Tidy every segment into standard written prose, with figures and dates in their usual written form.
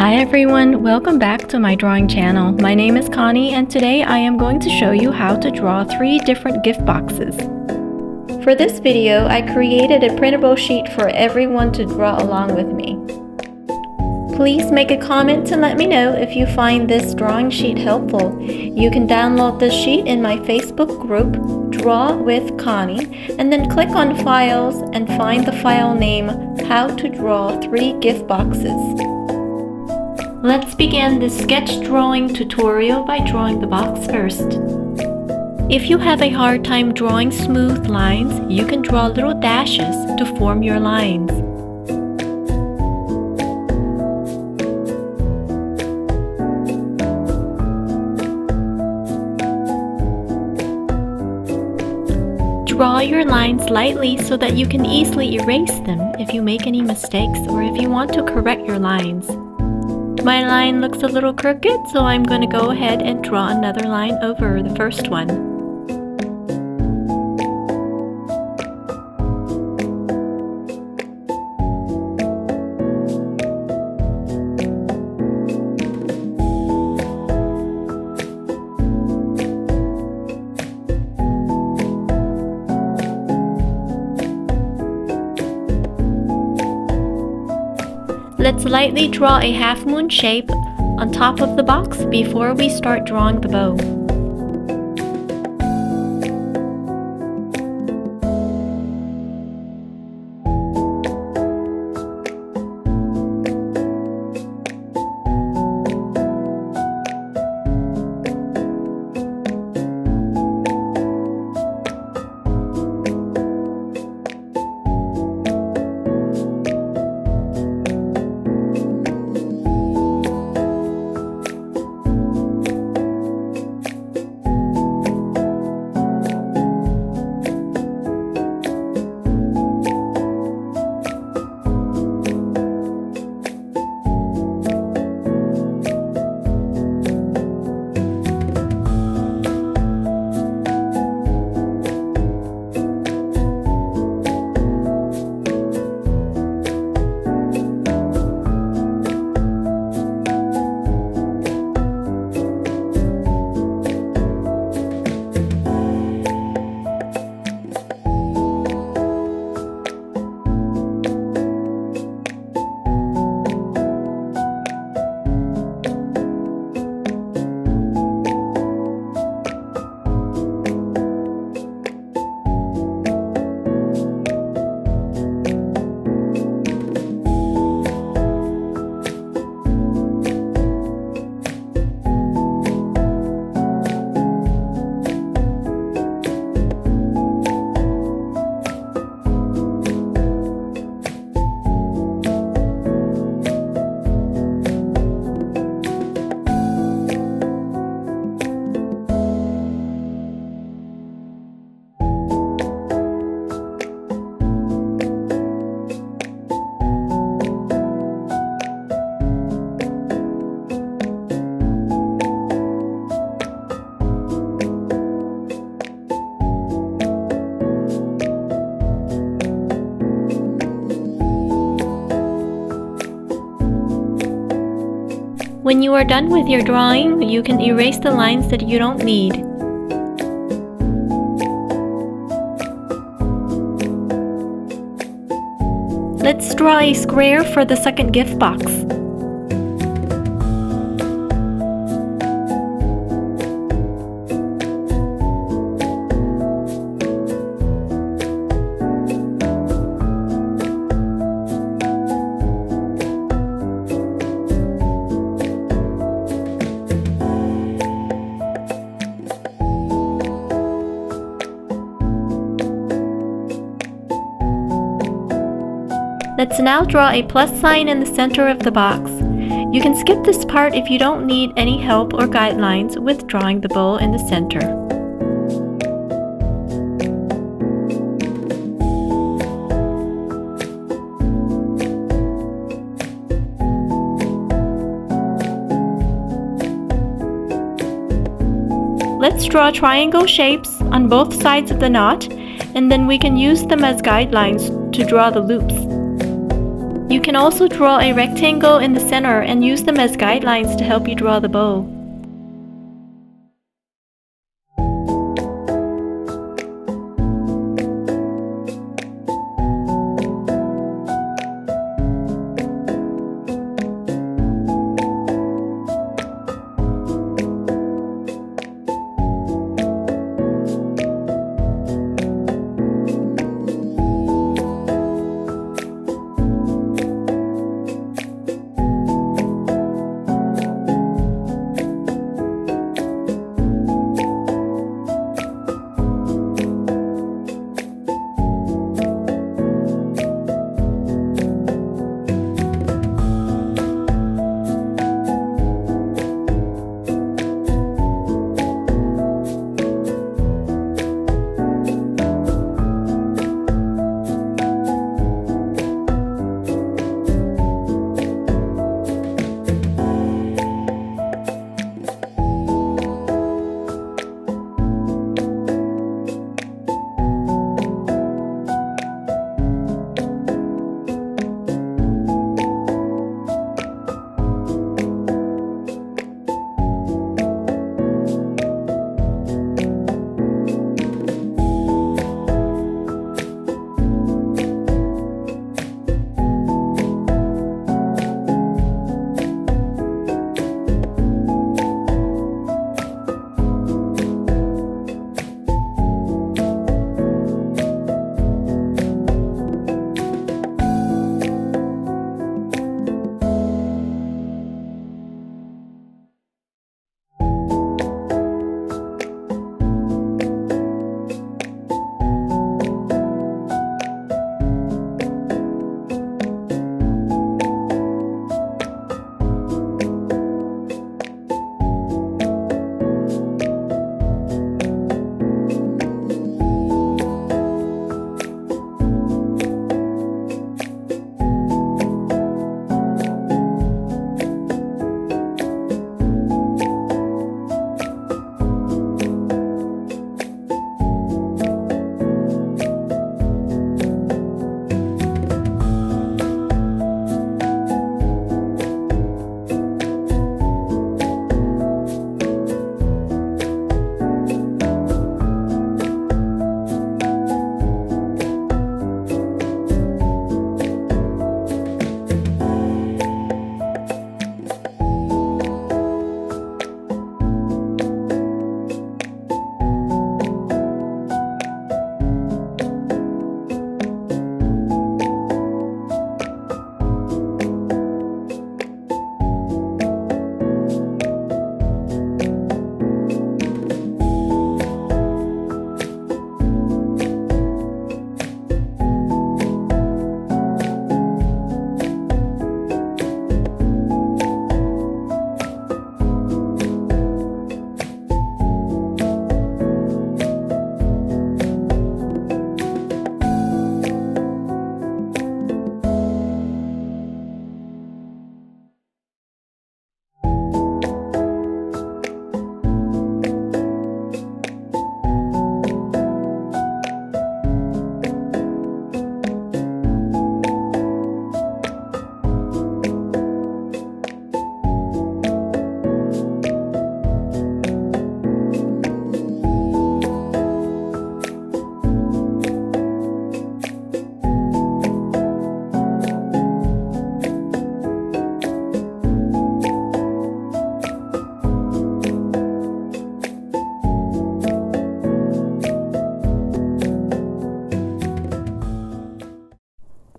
Hi everyone, welcome back to my drawing channel. My name is Connie and today I am going to show you how to draw 3 different gift boxes. For this video, I created a printable sheet for everyone to draw along with me. Please make a comment to let me know if you find this drawing sheet helpful. You can download this sheet in my Facebook group, Draw with Connie, and then click on Files and find the file name, How to Draw 3 Gift Boxes. Let's begin this sketch drawing tutorial by drawing the box first. If you have a hard time drawing smooth lines, you can draw little dashes to form your lines. Draw your lines lightly so that you can easily erase them if you make any mistakes or if you want to correct your lines. My line looks a little crooked, so I'm going to go ahead and draw another line over the first one. Let's lightly draw a half moon shape on top of the box before we start drawing the bow. When you are done with your drawing, you can erase the lines that you don't need. Let's draw a square for the second gift box. Let's now draw a plus sign in the center of the box. You can skip this part if you don't need any help or guidelines with drawing the bow in the center. Let's draw triangle shapes on both sides of the knot, and then we can use them as guidelines to draw the loops. You can also draw a rectangle in the center and use them as guidelines to help you draw the bow.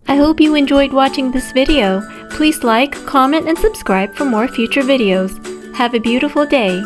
I hope you enjoyed watching this video. Please like, comment, and subscribe for more future videos. Have a beautiful day.